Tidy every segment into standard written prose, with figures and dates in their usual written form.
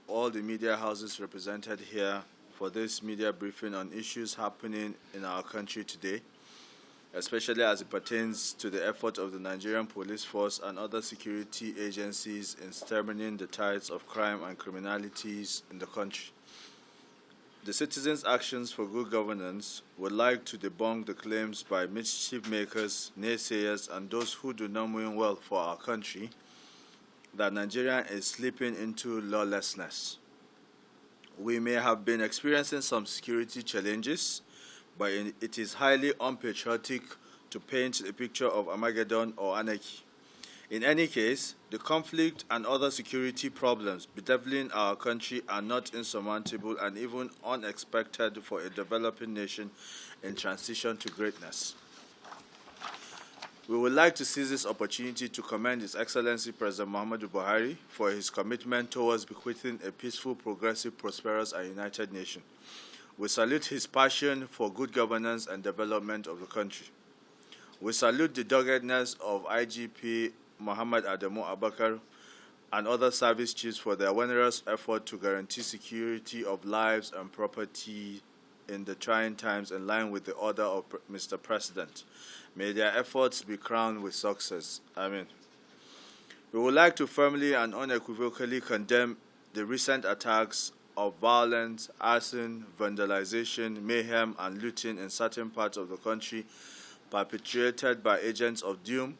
all the media houses represented here for this media briefing on issues happening in our country today, especially as it pertains to the effort of the Nigerian police force and other security agencies in stemming the tides of crime and criminalities in the country. The Citizens' Actions for Good Governance would like to debunk the claims by mischief makers, naysayers, and those who do not mean well for our country that Nigeria is slipping into lawlessness. We may have been experiencing some security challenges, but it is highly unpatriotic to paint a picture of Armageddon or anarchy. In any case, the conflict and other security problems bedeviling our country are not insurmountable and even unexpected for a developing nation in transition to greatness. We would like to seize this opportunity to commend His Excellency President Muhammadu Buhari for his commitment towards bequeathing a peaceful, progressive, prosperous, and united nation. We salute his passion for good governance and development of the country. We salute the doggedness of IGP Muhammad Adamu Abakar and other service chiefs for their onerous effort to guarantee security of lives and property in the trying times in line with the order of Mr. President. May their efforts be crowned with success. Amen. We would like to firmly and unequivocally condemn the recent attacks of violence, arson, vandalization, mayhem, and looting in certain parts of the country perpetrated by agents of doom,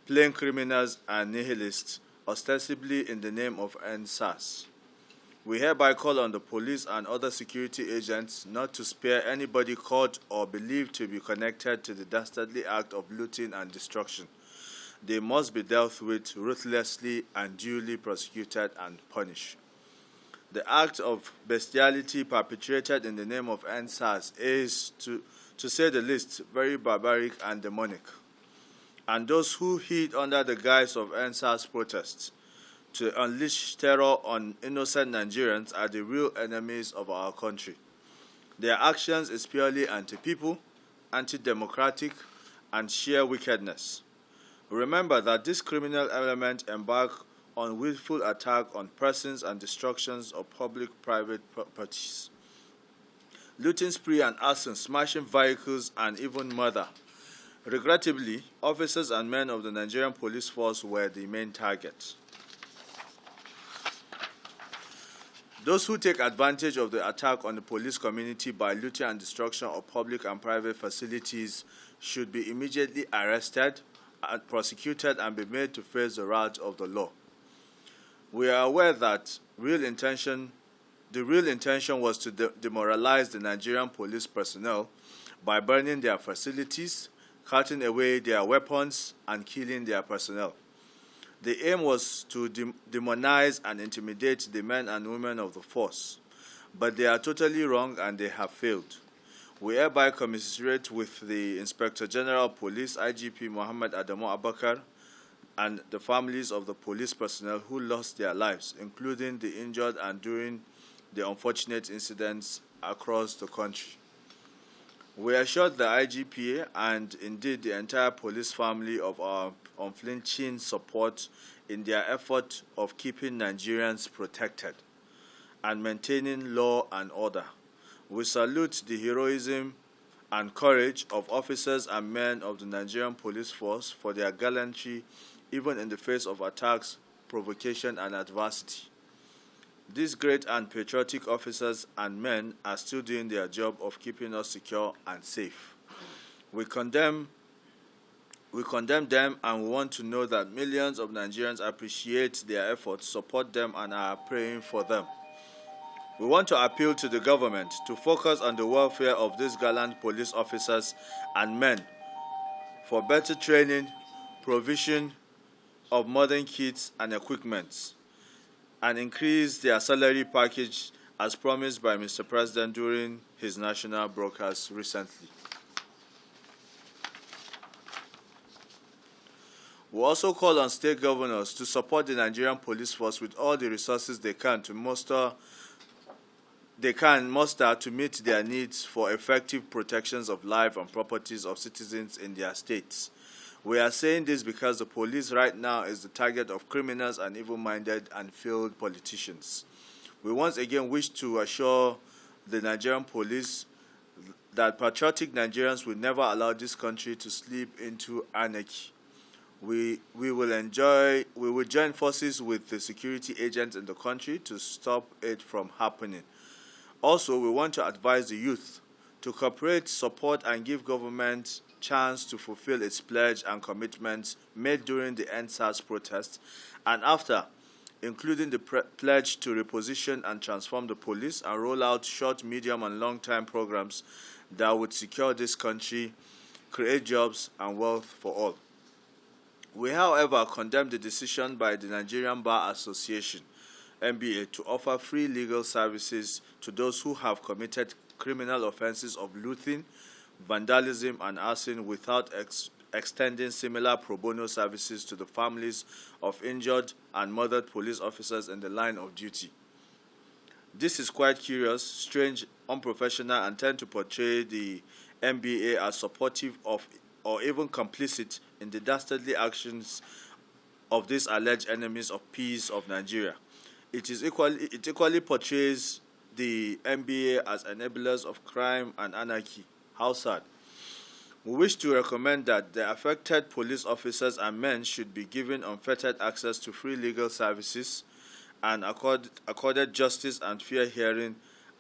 plain criminals, and nihilists, ostensibly in the name of NSAS. We hereby call on the police and other security agents not to spare anybody caught or believed to be connected to the dastardly act of looting and destruction. They must be dealt with ruthlessly and duly prosecuted and punished. The act of bestiality perpetrated in the name of NSAS is, to say the least, very barbaric and demonic. And those who hid under the guise of NSAS protests to unleash terror on innocent Nigerians are the real enemies of our country. Their actions is purely anti-people, anti-democratic, and sheer wickedness. Remember that this criminal element embark on willful attack on persons and destructions of public-private properties, looting spree and arson, smashing vehicles, and even murder. Regrettably, officers and men of the Nigerian police force were the main target. Those who take advantage of the attack on the police community by looting and destruction of public and private facilities should be immediately arrested and prosecuted and be made to face the wrath of the law. We are aware that the real intention was to demoralize the Nigerian police personnel by burning their facilities, cutting away their weapons, and killing their personnel. The aim was to demonize and intimidate the men and women of the force, but they are totally wrong and they have failed. We hereby commiserate with the Inspector General of Police, IGP Muhammad Adamu Abakar, and the families of the police personnel who lost their lives, including the injured and during the unfortunate incidents across the country. We assure the IGPA and indeed the entire police family of our unflinching support in their effort of keeping Nigerians protected and maintaining law and order. We salute the heroism and courage of officers and men of the Nigerian police force for their gallantry even in the face of attacks, provocation, and adversity. These great and patriotic officers and men are still doing their job of keeping us secure and safe. We condemn them, and we want to know that millions of Nigerians appreciate their efforts, support them, and are praying for them. We want to appeal to the government to focus on the welfare of these gallant police officers and men for better training, provision of modern kits and equipment, and increase their salary package as promised by Mr. President during his national broadcast recently. We also call on state governors to support the Nigerian police force with all the resources they can muster to meet their needs for effective protections of life and properties of citizens in their states. We are saying this because the police right now is the target of criminals and evil-minded and failed politicians. We once again wish to assure the Nigerian police that patriotic Nigerians will never allow this country to slip into anarchy. We will join forces with the security agents in the country to stop it from happening. Also, we want to advise the youth to cooperate, support, and give government chance to fulfill its pledge and commitments made during the NSAS protest and after, including the pledge to reposition and transform the police and roll out short, medium, and long-term programs that would secure this country, create jobs, and wealth for all. We, however, condemn the decision by the Nigerian Bar Association, NBA, to offer free legal services to those who have committed criminal offenses of looting, vandalism, and arson without extending similar pro bono services to the families of injured and murdered police officers in the line of duty. This is quite curious, strange, unprofessional, and tend to portray the NBA as supportive of or even complicit in the dastardly actions of these alleged enemies of peace of Nigeria. It equally portrays the NBA as enablers of crime and anarchy. How sad. We wish to recommend that the affected police officers and men should be given unfettered access to free legal services and accorded justice and fair hearing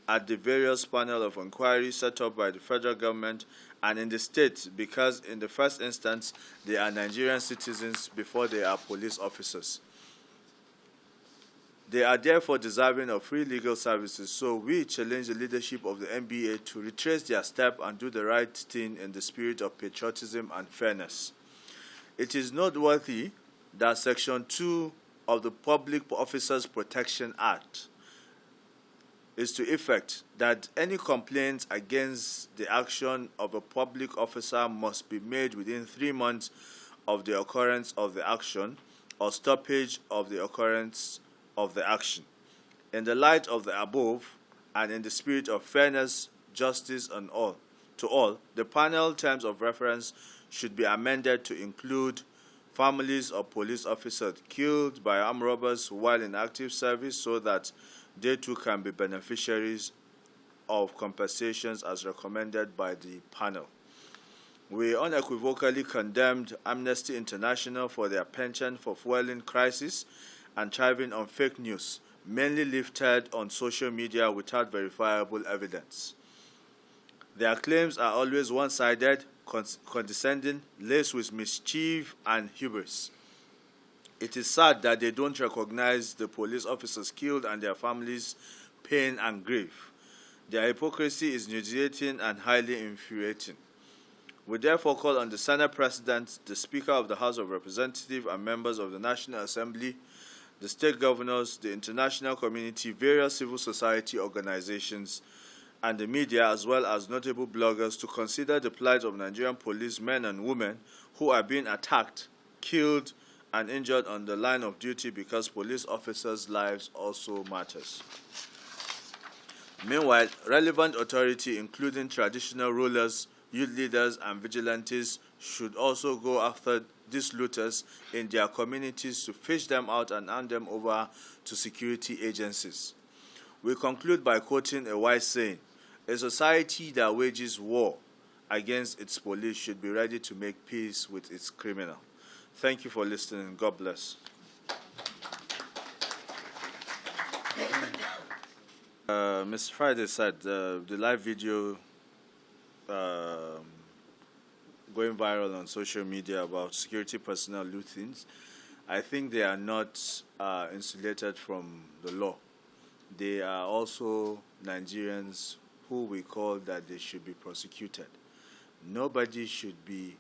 at the various panel of inquiry set up by the federal government and in the state, because in the first instance, they are Nigerian citizens before they are police officers. They are therefore deserving of free legal services, so we challenge the leadership of the NBA to retrace their step and do the right thing in the spirit of patriotism and fairness. It is noteworthy that Section 2 of the Public Officers Protection Act is to effect that any complaints against the action of a public officer must be made within 3 months of the occurrence of the action or stoppage of the occurrence of the action. In the light of the above, and in the spirit of fairness, justice, and to all, the panel terms of reference should be amended to include families of police officers killed by armed robbers while in active service so that they too can be beneficiaries of compensations as recommended by the panel. We unequivocally condemned Amnesty International for their penchant for fueling crisis and thriving on fake news, mainly lifted on social media without verifiable evidence. Their claims are always one-sided, condescending, laced with mischief and hubris. It is sad that they don't recognize the police officers killed and their families' pain and grief. Their hypocrisy is nauseating and highly infuriating. We therefore call on the Senate President, the Speaker of the House of Representatives, and members of the National Assembly, the state governors, the international community, various civil society organizations, and the media, as well as notable bloggers, to consider the plight of Nigerian police men and women who are being attacked, killed, and injured on the line of duty because police officers' lives also matters. Meanwhile, relevant authority, including traditional rulers, youth leaders, and vigilantes, should also go after these looters in their communities to fish them out and hand them over to security agencies. We conclude by quoting a wise saying: a society that wages war against its police should be ready to make peace with its criminal. Thank you for listening. God bless. Mr. Friday said the live video going viral on social media about security personnel lootings, I think they are not insulated from the law. They are also Nigerians who we call that they should be prosecuted. Nobody should be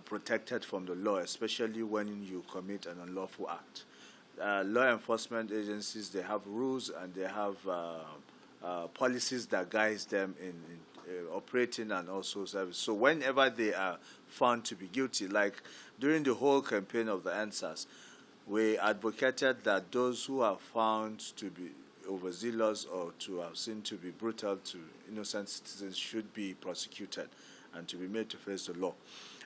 protected from the law, especially when you commit an unlawful act. Law enforcement agencies, they have rules and they have policies that guides them in operating and also service. So whenever they are found to be guilty, like during the whole campaign of the NSAS, we advocated that those who are found to be overzealous or to have seen to be brutal to innocent citizens should be prosecuted and to be made to face the law.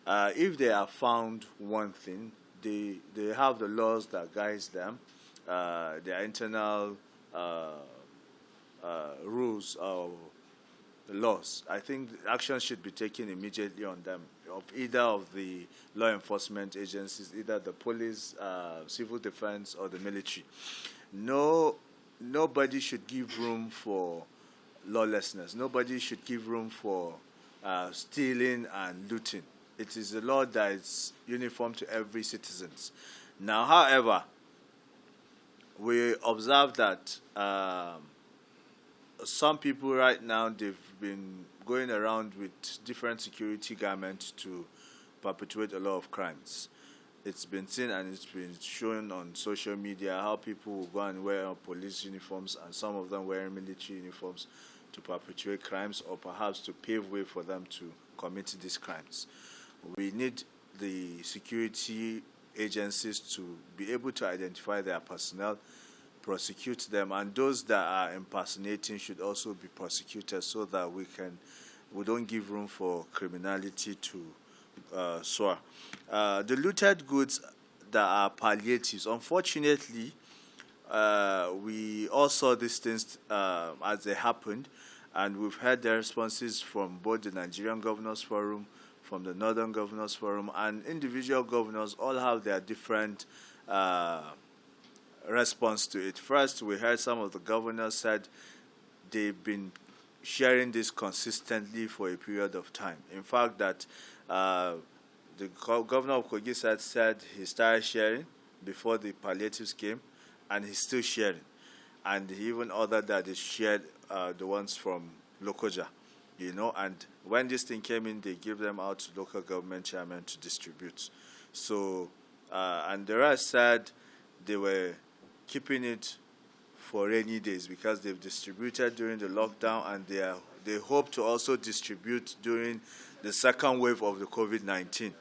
If they are found wanting, they have the laws that guides them, their internal rules or laws. I think action should be taken immediately on them, of either of the law enforcement agencies, either the police, civil defense, or the military. Nobody should give room for lawlessness. Nobody should give room for stealing and looting. It is a law that is uniform to every citizen. Now, however, we observe that some people right now, they've been going around with different security garments to perpetuate a lot of crimes. It's been seen and it's been shown on social media how people will go and wear police uniforms and some of them wearing military uniforms to perpetuate crimes or perhaps to pave way for them to commit these crimes. We need the security agencies to be able to identify their personnel, prosecute them, and those that are impersonating should also be prosecuted so that we don't give room for criminality to soar. The looted goods that are palliatives, unfortunately, we all saw these things as they happened, and we've heard the responses from both the Nigerian Governors Forum, from the Northern Governors Forum, and individual governors all have their different response to it. First, we heard some of the governors said they've been sharing this consistently for a period of time. In fact, that the governor of Kogi said he started sharing before the palliatives came, and he's still sharing. And he even ordered that they shared the ones from Lokoja, and when this thing came in, they gave them out to local government chairmen to distribute. So, and the rest said they were keeping it for rainy days because they've distributed during the lockdown, and they hope to also distribute during the second wave of the COVID-19.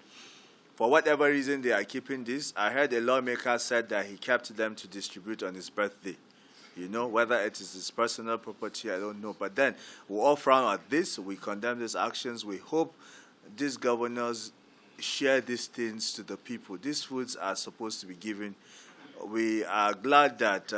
For whatever reason they are keeping this, I heard a lawmaker said that he kept them to distribute on his birthday. Whether it is his personal property, I don't know. But then we all frown at this. We condemn these actions. We hope these governors share these things to the people. These foods are supposed to be given. We are glad that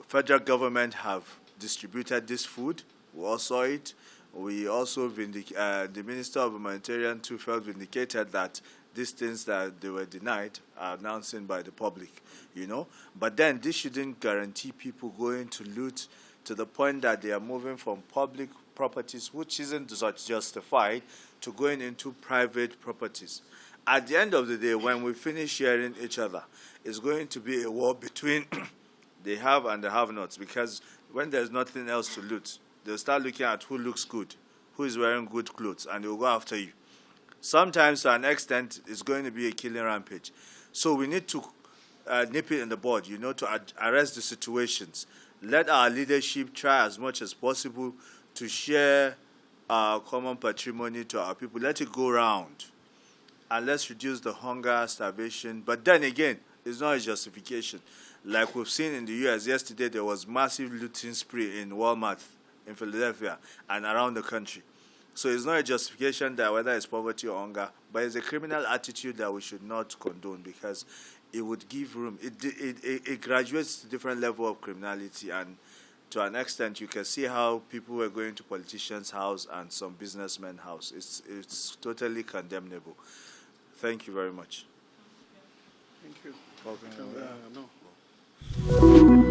federal government have distributed this food. We all saw it. We also, the Minister of Humanitarian too felt vindicated that these things that they were denied are now seen by the public, But then this shouldn't guarantee people going to loot to the point that they are moving from public properties, which isn't justified, to going into private properties. At the end of the day, when we finish sharing each other, it's going to be a war between the have and the have-nots, because when there's nothing else to loot, they'll start looking at who looks good, who is wearing good clothes, and they'll go after you. Sometimes, to an extent, it's going to be a killing rampage. So we need to nip it in the bud, to arrest the situations. Let our leadership try as much as possible to share our common patrimony to our people. Let it go round. And let's reduce the hunger, starvation. But then again, it's not a justification. Like we've seen in the U.S. yesterday, there was massive looting spree in Walmart in Philadelphia and around the country. So it's not a justification that whether it's poverty or hunger, but it's a criminal attitude that we should not condone, because it would give room. It graduates to different level of criminality, and to an extent, you can see how people were going to politicians' house and some businessmen's house. It's totally condemnable. Thank you very much. Thank you. Welcome. No.